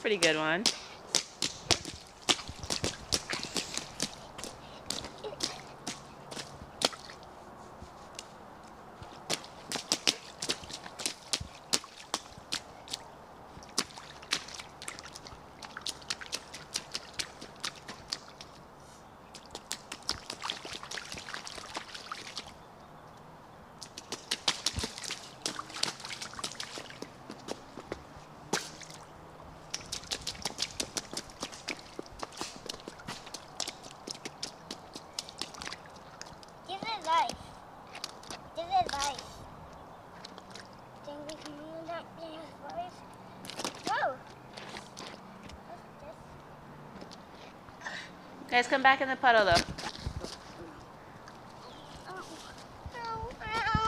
pretty good one. Give it life. Give it life. Think we can do that? Give it life. Whoa! Guys, come back in the puddle though.